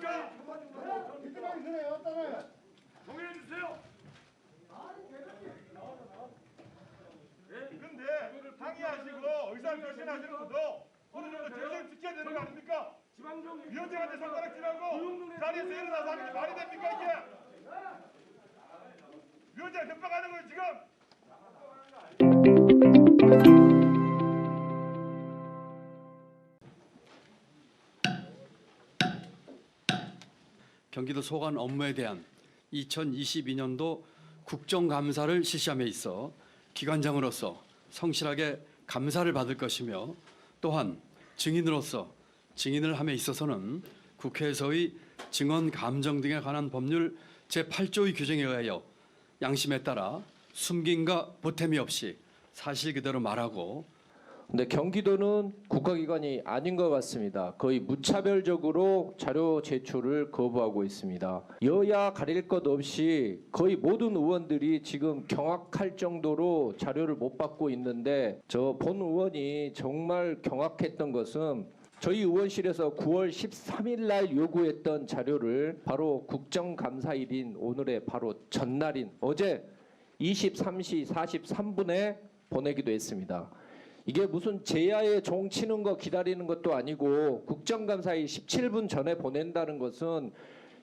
있습니까? 정리해 주세요. 근데 항의하시고 의사를 표시하시는 분도 어느 정도 정신을 지켜야 되는 거 아닙니까? 위원장한테 손가락질하고 자리에서 일어나서 하는 게 말이 됩니까 이게? 위원장 협박하는 거예요 지금? 경기도 소관 업무에 대한 2022년도 국정감사를 실시함에 있어 기관장으로서 성실하게 감사를 받을 것이며 또한 증인으로서 증인을 함에 있어서는 국회에서의 증언 감정 등에 관한 법률 제8조의 규정에 의하여 양심에 따라 숨김과 보탬이 없이 사실 그대로 말하고. 근데 경기도는 국가기관이 아닌 것 같습니다. 거의 무차별적으로 자료 제출을 거부하고 있습니다. 여야 가릴 것 없이 거의 모든 의원들이 지금 경악할 정도로 자료를 못 받고 있는데 저 본 의원이 정말 경악했던 것은 저희 의원실에서 9월 13일 날 요구했던 자료를 바로 국정감사일인 오늘의 바로 전날인 어제 23시 43분에 보내기도 했습니다. 이게 무슨 제야에 종 치는 거 기다리는 것도 아니고 국정감사일 17분 전에 보낸다는 것은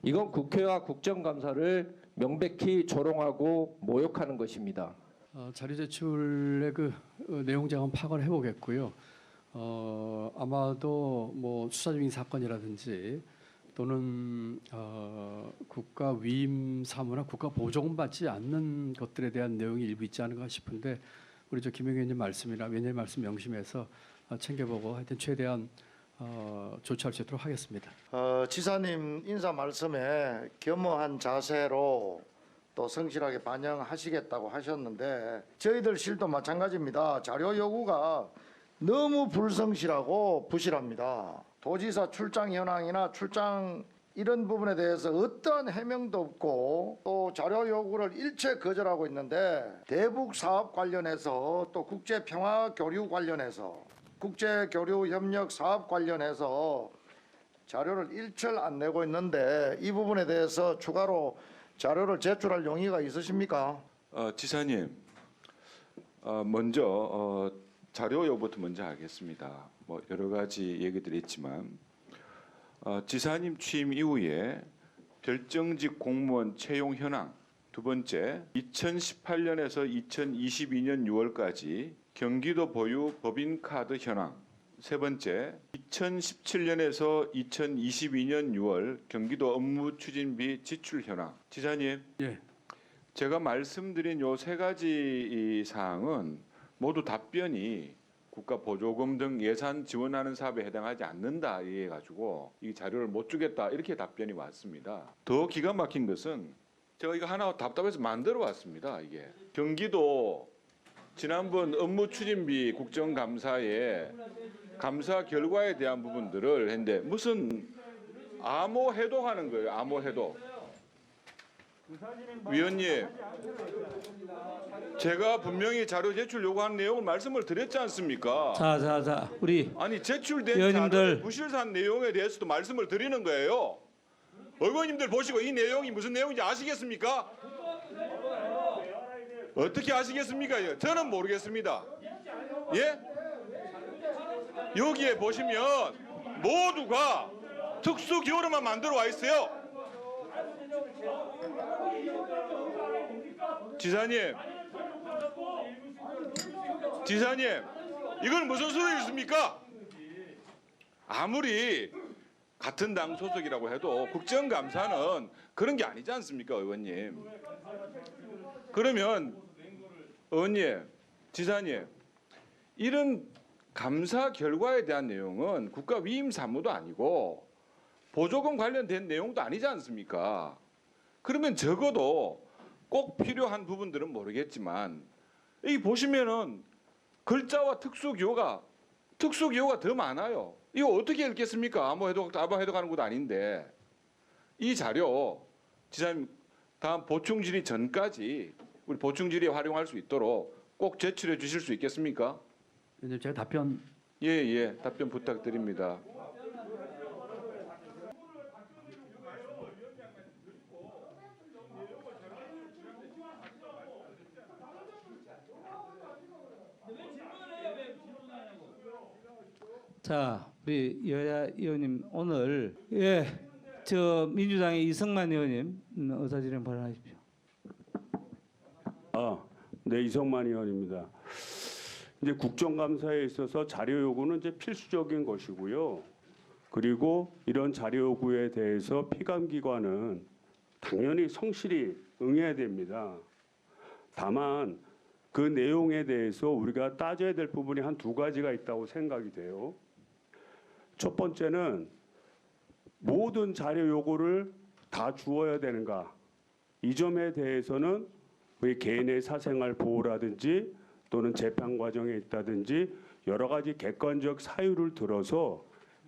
이건 국회와 국정감사를 명백히 조롱하고 모욕하는 것입니다. 자료 제출의 그 내용 제가 한번 파악을 해보겠고요. 아마도 뭐 수사 중인 사건이라든지 또는 국가 위임 사무나 국가 보조금 받지 않는 것들에 대한 내용이 일부 있지 않은가 싶은데 우리 저 김영희 의원님 말씀이나 위원님 말씀 명심해서 챙겨보고 하여튼 최대한 조치할 수 있도록 하겠습니다. 지사님 인사 말씀에 겸허한 자세로 또 성실하게 반영하시겠다고 하셨는데 저희들 실도 마찬가지입니다. 자료 요구가 너무 불성실하고 부실합니다. 도지사 출장 현황이나 출장 이런 부분에 대해서 어떠한 해명도 없고 또 자료 요구를 일체 거절하고 있는데 대북 사업 관련해서 또 국제 평화 교류 관련해서 국제 교류 협력 사업 관련해서 자료를 일절 안 내고 있는데 이 부분에 대해서 추가로 자료를 제출할 용의가 있으십니까? 지사님, 먼저 자료 요구부터 먼저 하겠습니다. 뭐 여러 가지 얘기들이 있지만 지사님 취임 이후에 별정직 공무원 채용 현황, 두 번째 2018년에서 2022년 6월까지 경기도 보유 법인카드 현황, 세 번째 2017년에서 2022년 6월 경기도 업무추진비 지출 현황. 지사님, 예. 제가 말씀드린 요 세 가지 사항은 모두 답변이 국가 보조금 등 예산 지원하는 사업에 해당하지 않는다 이래 가지고 이 자료를 못 주겠다 이렇게 답변이 왔습니다. 더 기가 막힌 것은 제가 이거 하나 답답해서 만들어 왔습니다. 이게 경기도 지난번 업무추진비 국정감사에 감사 결과에 대한 부분들을 했는데 무슨 암호 해독하는 거예요. 암호 해독. 위원님, 제가 분명히 자료 제출 요구한 내용을 말씀을 드렸지 않습니까? 자, 우리 아니 제출된 의원님들. 자료의 부실한 내용에 대해서도 말씀을 드리는 거예요. 의원님들 보시고 이 내용이 무슨 내용인지 아시겠습니까? 어떻게 아시겠습니까? 저는 모르겠습니다. 예? 여기에 보시면 모두가 특수기호로만 만들어 와 있어요. 지사님, 이건 무슨 소리입니까? 아무리 같은 당 소속이라고 해도 국정감사는 그런 게 아니지 않습니까, 의원님? 그러면 의원님, 지사님, 이런 감사 결과에 대한 내용은 국가 위임 사무도 아니고 보조금 관련된 내용도 아니지 않습니까? 그러면 적어도 꼭 필요한 부분들은 모르겠지만 이 보시면은 글자와 특수기호가 더 많아요. 이거 어떻게 읽겠습니까? 암호 해독하는 것도 아닌데 이 자료 지사님 다음 보충 질의 전까지 우리 보충 질의에 활용할 수 있도록 꼭 제출해 주실 수 있겠습니까? 위원님 제가 답변. 예, 답변 부탁드립니다. 자, 우리 여야 의원님 오늘 저 민주당의 이성만 의원님 의사진행 발언하십시오. 네, 이성만 의원입니다. 이제 국정감사에 있어서 자료 요구는 이제 필수적인 것이고요. 그리고 이런 자료 요구에 대해서 피감기관은 당연히 성실히 응해야 됩니다. 다만 그 내용에 대해서 우리가 따져야 될 부분이 한 두 가지가 있다고 생각이 돼요. 첫 번째는 모든 자료 요구를 다 주어야 되는가? 이 점에 대해서는 우리 개인의 사생활 보호라든지 또는 재판 과정에 있다든지 여러 가지 객관적 사유를 들어서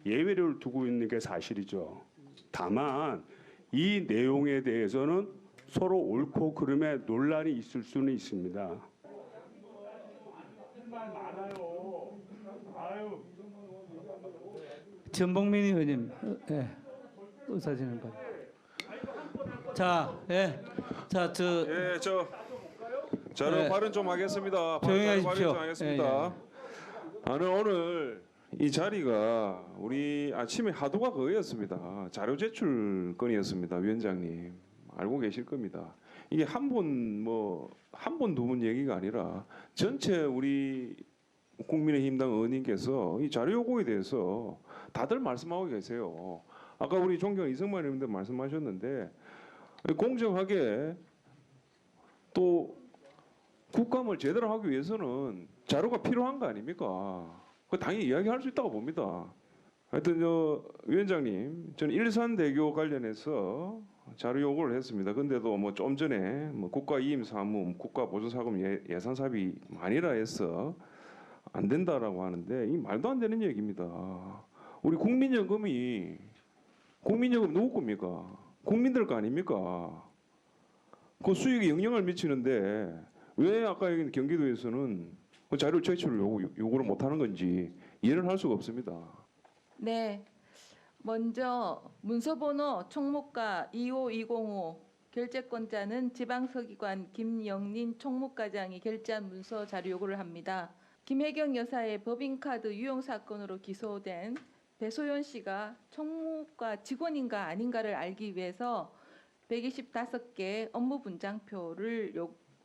예외를 두고 있는 게 사실이죠. 다만 이 내용에 대해서는 서로 옳고 그름에 논란이 있을 수는 있습니다. 전봉민 의원님, 의사진행 발언. 자, 자료 네. 발언 좀 하겠습니다. 조용히 자료 하십시오. 발언 좀 하겠습니다. 저는 오늘 이 자리가 우리 아침에 하도가 그거였습니다. 자료 제출 건이었습니다, 위원장님. 알고 계실 겁니다. 이게 한 번 두 번 얘기가 아니라 전체 우리 국민의힘당 의원님께서 이 자료 요구에 대해서 다들 말씀하고 계세요. 아까 우리 존경 이성만 의원님도 말씀하셨는데 공정하게 또 국감을 제대로 하기 위해서는 자료가 필요한 거 아닙니까? 그 당연히 이야기할 수 있다고 봅니다. 하여튼 위원장님, 저는 일산대교 관련해서 자료 요구를 했습니다. 근데도 뭐 좀 전에 국가이임사무, 국가보조사금 예산삽이 많이라 해서 안 된다라고 하는데 이 말도 안 되는 얘기입니다. 우리 국민연금 누구 겁니까? 국민들 거 아닙니까? 그 수익에 영향을 미치는데 왜 아까 얘기한 경기도에서는 그 자료 제출을 요구를 못하는 건지 이해를 할 수가 없습니다. 네, 먼저 문서번호 총무과 25205 결재권자는 지방서기관 김영린 총무과장이 결재한 문서 자료 요구를 합니다. 김혜경 여사의 법인카드 유용 사건으로 기소된 배소연 씨가 총무과 직원인가 아닌가를 알기 위해서 125개 업무 분장표를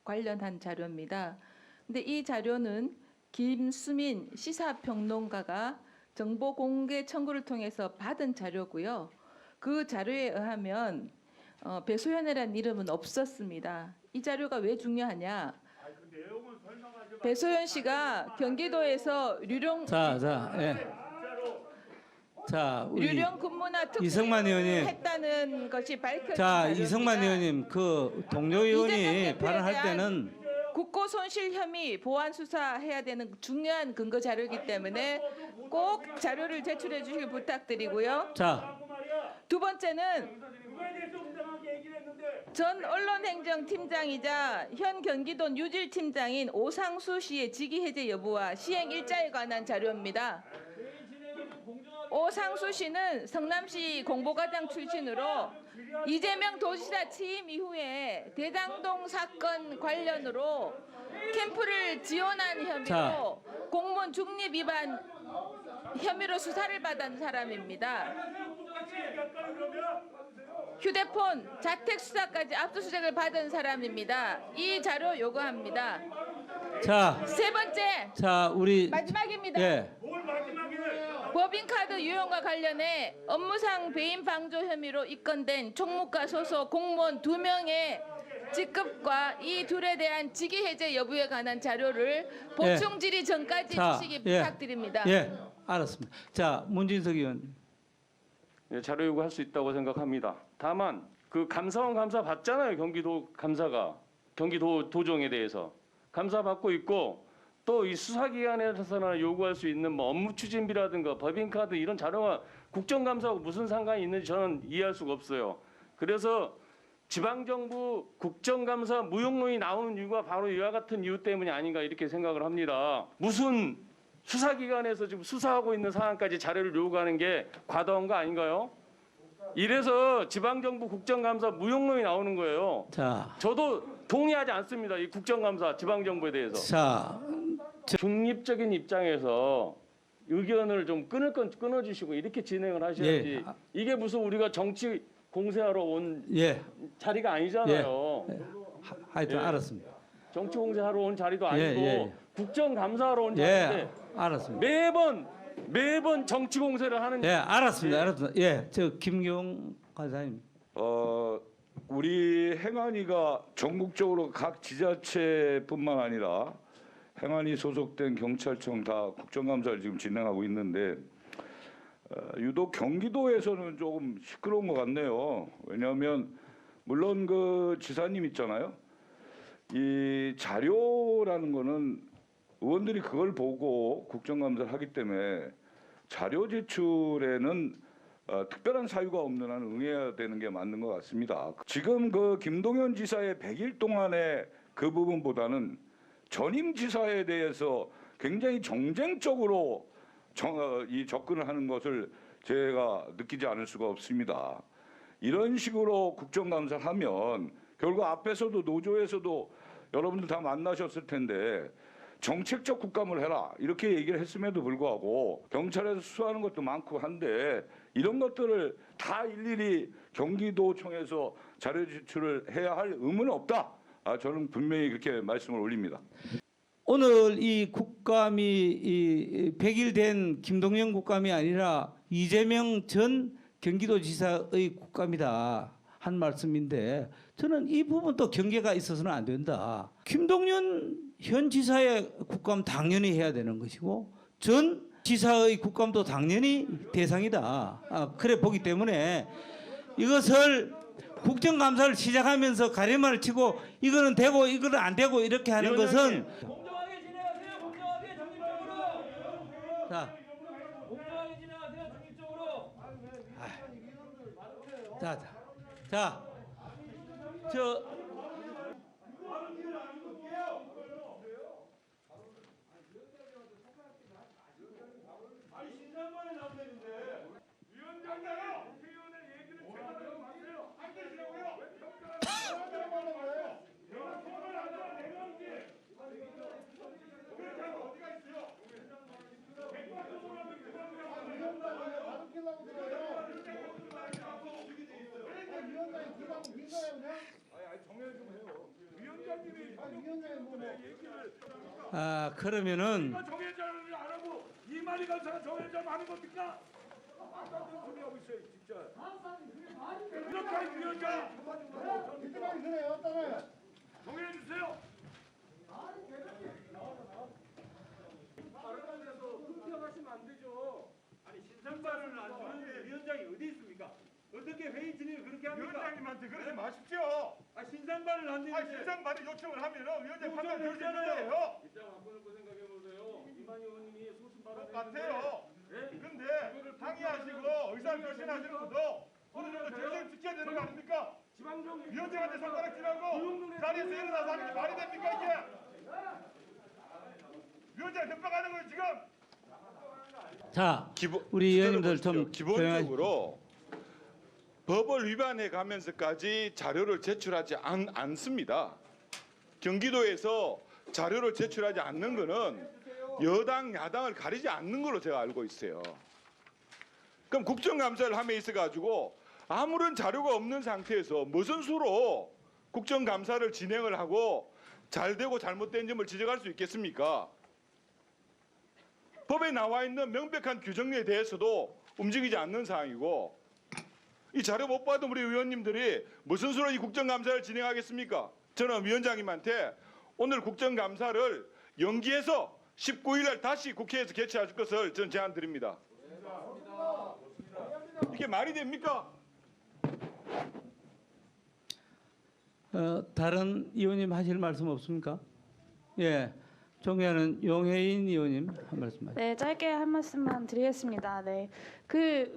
관련한 자료입니다. 근데 이 자료는 김수민 시사평론가가 정보 공개 청구를 통해서 받은 자료고요. 그 자료에 의하면 배소연이라는 이름은 없었습니다. 이 자료가 왜 중요하냐? 배소연 씨가 경기도에서 우리 유령 근무나 이성만 의원님. 특수를 했다는 것이 밝혀진 자, 자료입니다. 이성만 의원님, 그 동료 의원이 이재명 대표에 발언할 대한 때는 국고 손실 혐의 보완 수사해야 되는 중요한 근거 자료이기 때문에 꼭 자료를 제출해 주시길 부탁드리고요. 자, 두 번째는 전 언론행정팀장이자 현 경기도 뉴질팀장인 오상수 씨의 직위 해제 여부와 시행 일자에 관한 자료입니다. 오상수 씨는 성남시 공보과장 출신으로 이재명 도지사 취임 이후에 대장동 사건 관련으로 캠프를 지원한 혐의로 공무원 중립 위반 혐의로 수사를 받은 사람입니다. 휴대폰, 자택 수사까지 압수수색을 받은 사람입니다. 이 자료 요구합니다. 세 번째, 우리 마지막입니다. 법인카드 유용과 관련해 업무상 배임 방조 혐의로 입건된 총무과 소속 공무원 2명의 직급과 이 둘에 대한 직위 해제 여부에 관한 자료를 보충 질의 전까지 주시기 부탁드립니다. 알았습니다. 자, 문진석 의원. 자료 요구할 수 있다고 생각합니다. 다만 그 감사원 감사 받잖아요. 경기도 감사가 경기도 도정에 대해서 감사 받고 있고 또 이 수사기관에서나 요구할 수 있는 뭐 업무 추진비라든가 법인카드 이런 자료가 국정감사하고 무슨 상관이 있는지 저는 이해할 수가 없어요. 그래서 지방정부 국정감사 무용론이 나오는 이유가 바로 이와 같은 이유 때문이 아닌가 이렇게 생각을 합니다. 무슨 수사기관에서 지금 수사하고 있는 상황까지 자료를 요구하는 게 과도한 거 아닌가요? 이래서 지방정부 국정감사 무용론이 나오는 거예요. 저도 동의하지 않습니다. 이 국정감사 지방정부에 대해서. 중립적인 입장에서 의견을 좀 끊어주시고 이렇게 진행을 하셔야지. 예. 이게 무슨 우리가 정치 공세하러 온 예. 자리가 아니잖아요. 하여튼 예. 알았습니다. 정치 공세하러 온 자리도 아니고 예. 국정감사하러 온 예. 자리인데 알았습니다. 매번 정치 공세를 하는. 예, 알았습니다. 알았습니다. 예, 저 김경 간사님. 우리 행안위가 전국적으로 각 지자체뿐만 아니라 행안위 소속된 경찰청 다 국정감사를 지금 진행하고 있는데 유독 경기도에서는 조금 시끄러운 것 같네요. 왜냐하면 물론 그 지사님 있잖아요. 이 자료라는 거는 의원들이 그걸 보고 국정감사를 하기 때문에 자료 제출에는 특별한 사유가 없는 한 응해야 되는 게 맞는 것 같습니다. 지금 그 김동연 지사의 100일 동안의 그 부분보다는 전임 지사에 대해서 굉장히 정쟁적으로 이 접근을 하는 것을 제가 느끼지 않을 수가 없습니다. 이런 식으로 국정감사를 하면 결국 앞에서도 노조에서도 여러분들 다 만나셨을 텐데 정책적 국감을 해라 이렇게 얘기를 했음에도 불구하고 경찰에서 수사하는 것도 많고 한데 이런 것들을 다 일일이 경기도청에서 자료 제출을 해야 할 의무는 없다. 저는 분명히 그렇게 말씀을 올립니다. 오늘 이 국감이 이 100일 된 김동연 국감이 아니라 이재명 전 경기도지사의 국감이다 한 말씀인데 저는 이 부분도 경계가 있어서는 안 된다. 김동연 현 지사의 국감 당연히 해야 되는 것이고 전 지사의 국감도 당연히 대상이다. 그래 보기 때문에 이것을 국정감사를 시작하면서 가래말을 치고 이거는 되고 이거는 안 되고 이렇게 하는 것은 공정하게 진행하세요. 공정하게 정립적으로. 자, 공정하게 진행하세요. 정립적으로. 저 그러면은 정해자를 안 하고 이만희 간사가 정해자 하는 겁니까? 아까 그런 소리 하고 있어요, 진짜. 이렇게 하는 위원장. 정해 주세요. 하시면 안 되죠. 아니 신상발언을 안 주는데 위원장이 어디 있습니까? 어떻게 회의 진행을 그렇게 합니까? 위원장님한테 그러지 마십시오. 신상발언을 안 되는데. 신상발언 요청을 하면은 위원장 판단 결정이에요. 입장 바꿔놓고 생각해 보세요. 이만희 의원님이 소신 발언 똑같아요. 근데 항의하시고 의사표시하시는 것도 어느 정도 질서를 지켜야 되는 거 아닙니까? 위원장한테 손가락질하고 자리에서 일어나서 하는 게 말이 됩니까 이게? 위원장 협박하는 거예요 지금? 자, 우리 의원님들 좀 기본적으로 법을 위반해 가면서까지 자료를 제출하지 않습니다. 경기도에서 자료를 제출하지 않는 것은 여당 야당을 가리지 않는 걸로 제가 알고 있어요. 그럼 국정감사를 함에 있어 가지고 아무런 자료가 없는 상태에서 무슨 수로 국정감사를 진행을 하고 잘되고 잘못된 점을 지적할 수 있겠습니까? 법에 나와 있는 명백한 규정에 대해서도 움직이지 않는 사항이고 이 자료 못 받은 우리 의원님들이 무슨 수로 이 국정감사를 진행하겠습니까? 저는 위원장님한테 오늘 국정감사를 연기해서 19일 날 다시 국회에서 개최할 것을 저는 제안드립니다. 이게 말이 됩니까? 다른 의원님 하실 말씀 없습니까? 예, 존경하는 용혜인 의원님 한 말씀 하시죠. 네, 짧게 한 말씀만 드리겠습니다. 네,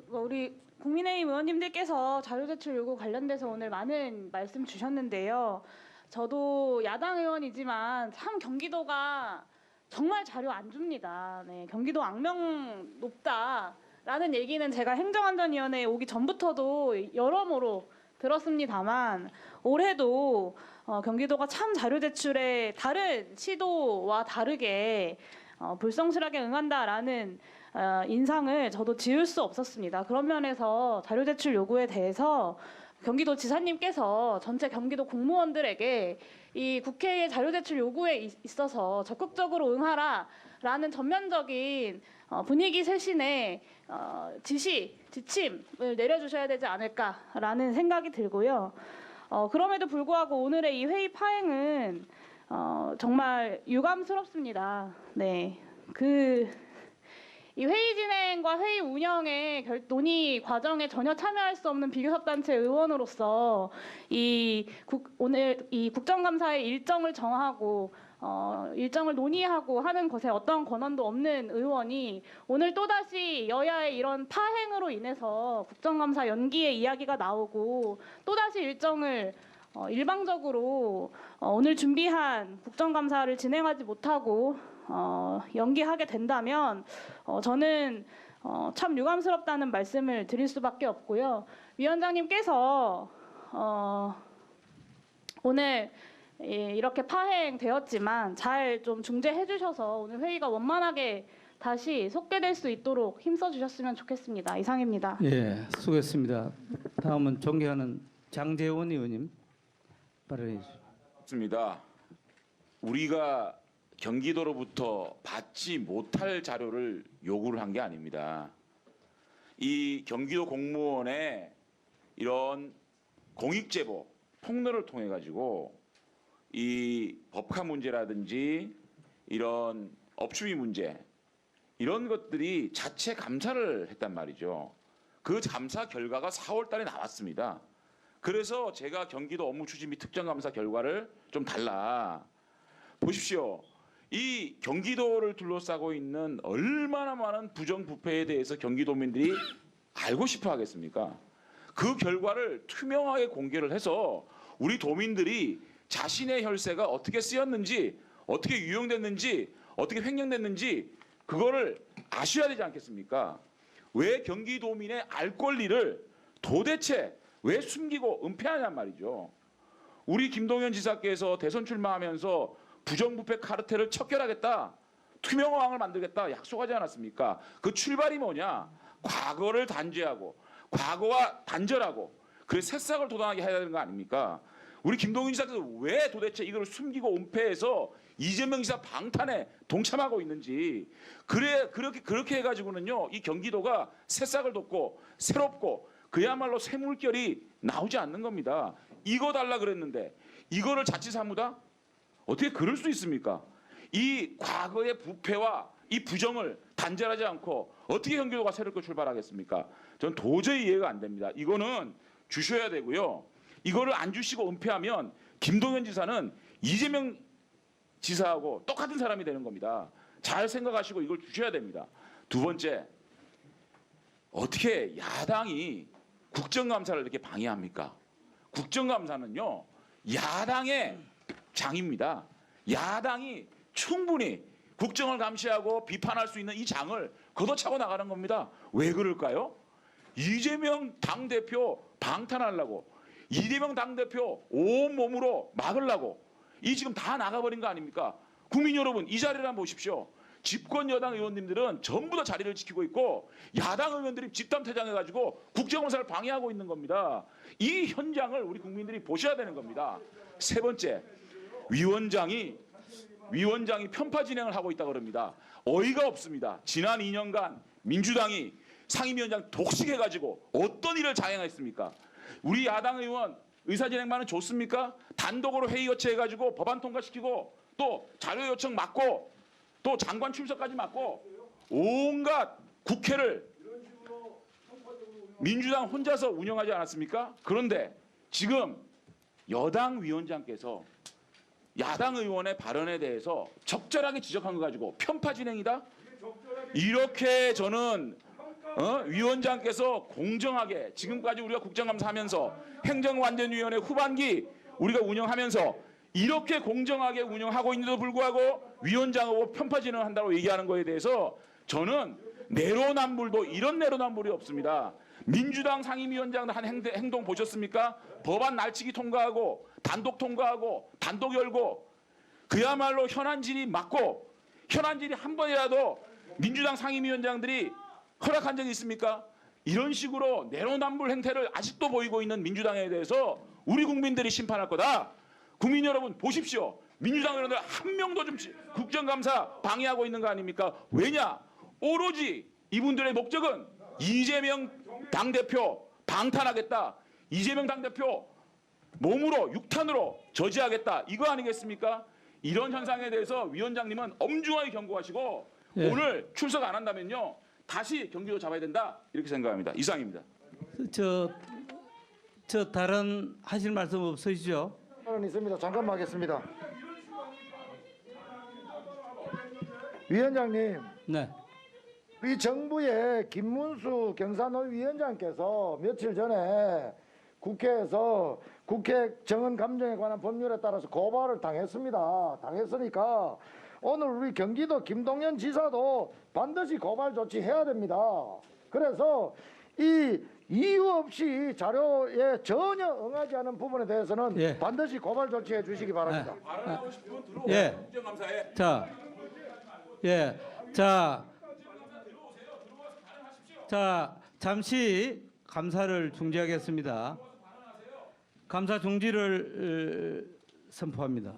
우리 국민의힘 의원님들께서 자료 제출 요구 관련돼서 오늘 많은 말씀 주셨는데요. 저도 야당 의원이지만 참 경기도가 정말 자료 안 줍니다. 네, 경기도 악명 높다라는 얘기는 제가 행정안전위원회에 오기 전부터도 여러모로 들었습니다만 올해도 경기도가 참 자료 제출에 다른 시도와 다르게 불성실하게 응한다라는 인상을 저도 지울 수 없었습니다. 그런 면에서 자료 제출 요구에 대해서 경기도지사님께서 전체 경기도 공무원들에게 이 국회의 자료 제출 요구에 있어서 적극적으로 응하라라는 전면적인 분위기 쇄신의 지침을 내려주셔야 되지 않을까라는 생각이 들고요. 그럼에도 불구하고 오늘의 이 회의 파행은 정말 유감스럽습니다. 네, 이 회의 진행과 회의 운영의 논의 과정에 전혀 참여할 수 없는 비교섭단체 의원으로서 오늘 이 국정감사의 일정을 정하고 일정을 논의하고 하는 것에 어떤 권한도 없는 의원이 오늘 또다시 여야의 이런 파행으로 인해서 국정감사 연기의 이야기가 나오고 또다시 일정을 일방적으로 오늘 준비한 국정감사를 진행하지 못하고 연기하게 된다면 저는 참 유감스럽다는 말씀을 드릴 수밖에 없고요. 위원장님께서 오늘 이렇게 파행되었지만 잘 좀 중재해 주셔서 오늘 회의가 원만하게 다시 속개될 수 있도록 힘써 주셨으면 좋겠습니다. 이상입니다. 예, 수고했습니다. 다음은 존경하는 장재원 의원님 발언해 주십시오. 우리가 경기도로부터 받지 못할 자료를 요구를 한 게 아닙니다. 이 경기도 공무원의 이런 공익제보 폭로를 통해 가지고 이 법카 문제라든지 이런 업추비 문제 이런 것들이 자체 감사를 했단 말이죠. 그 감사 결과가 4월 달에 나왔습니다. 그래서 제가 경기도 업무 추진 및 특정감사 결과를 좀 달라. 보십시오. 이 경기도를 둘러싸고 있는 얼마나 많은 부정부패에 대해서 경기도민들이 알고 싶어 하겠습니까? 그 결과를 투명하게 공개를 해서 우리 도민들이 자신의 혈세가 어떻게 쓰였는지, 어떻게 유용됐는지, 어떻게 횡령됐는지 그거를 아셔야 되지 않겠습니까? 왜 경기도민의 알 권리를 도대체 왜 숨기고 은폐하냔 말이죠. 우리 김동연 지사께서 대선 출마하면서 부정부패 카르텔을 척결하겠다, 투명왕을 만들겠다 약속하지 않았습니까? 그 출발이 뭐냐? 과거를 단죄하고 과거와 단절하고 그래서 새싹을 돋아나게 해야 되는 거 아닙니까? 우리 김동연 지사께서 왜 도대체 이걸 숨기고 은폐해서 이재명 지사 방탄에 동참하고 있는지 그렇게 해가지고는요 이 경기도가 새싹을 돋고 새롭고 그야말로 새 물결이 나오지 않는 겁니다. 이거 달라 그랬는데 이거를 자칫사무다? 어떻게 그럴 수 있습니까? 이 과거의 부패와 이 부정을 단절하지 않고 어떻게 경기도가 새롭게 출발하겠습니까? 전 도저히 이해가 안 됩니다. 이거는 주셔야 되고요. 이거를 안 주시고 은폐하면 김동연 지사는 이재명 지사하고 똑같은 사람이 되는 겁니다. 잘 생각하시고 이걸 주셔야 됩니다. 두 번째, 어떻게 야당이 국정감사를 이렇게 방해합니까? 국정감사는요 야당의 장입니다. 야당이 충분히 국정을 감시하고 비판할 수 있는 이 장을 걷어차고 나가는 겁니다. 왜 그럴까요? 이재명 당대표 방탄하려고, 이재명 당대표 온몸으로 막으려고 이 지금 다 나가버린 거 아닙니까? 국민 여러분 이 자리를 한번 보십시오. 집권 여당 의원님들은 전부 다 자리를 지키고 있고 야당 의원들이 집단퇴장해가지고 국정감사를 방해하고 있는 겁니다. 이 현장을 우리 국민들이 보셔야 되는 겁니다. 세 번째, 위원장이 편파 진행을 하고 있다고 그럽니다. 어이가 없습니다. 지난 2년간 민주당이 상임위원장 독식해가지고 어떤 일을 자행했습니까? 우리 야당 의원 의사진행만은 좋습니까? 단독으로 회의 거쳐해가지고 법안 통과시키고 또 자료 요청 막고 또 장관 출석까지 막고 온갖 국회를 민주당 혼자서 운영하지 않았습니까? 그런데 지금 여당 위원장께서 야당 의원의 발언에 대해서 적절하게 지적한 거 가지고 편파 진행이다? 이렇게 저는 위원장께서 공정하게 지금까지 우리가 국정감사하면서 행정안전위원회 후반기 우리가 운영하면서 이렇게 공정하게 운영하고 있는데도 불구하고 위원장하고 편파 진행을 한다고 얘기하는 거에 대해서 저는 내로남불도 이런 내로남불이 없습니다. 민주당 상임위원장 한 행동 보셨습니까? 법안 날치기 통과하고 단독 통과하고 단독 열고 그야말로 현안 질의 막고 현안 질의 한 번이라도 민주당 상임위원장들이 허락한 적이 있습니까? 이런 식으로 내로남불 행태를 아직도 보이고 있는 민주당에 대해서 우리 국민들이 심판할 거다. 국민 여러분 보십시오. 민주당 의원들 한 명도 좀 국정감사 방해하고 있는 거 아닙니까? 왜냐? 오로지 이분들의 목적은 이재명 당대표 방탄하겠다. 이재명 당대표 몸으로 육탄으로 저지하겠다. 이거 아니겠습니까? 이런 현상에 대해서 위원장님은 엄중하게 경고하시고 예. 오늘 출석 안 한다면요. 다시 경기도 잡아야 된다. 이렇게 생각합니다. 이상입니다. 저 다른 하실 말씀 없으시죠? 있습니다. 잠깐만 하겠습니다. 위원장님, 네. 이 정부의 김문수 경산의 위원장께서 며칠 전에 국회에서 국회 정언 감정에 관한 법률에 따라서 고발을 당했습니다. 당했으니까 오늘 우리 경기도 김동연 지사도 반드시 고발 조치해야 됩니다. 그래서 이 이유 없이 자료에 전혀 응하지 않은 부분에 대해서는 예. 반드시 고발 조치해 주시기 바랍니다. 발언하고 싶으면 들어오세요. 예. 국정감사에. 자, 잠시 감사를 중지하겠습니다. 감사 중지를 선포합니다.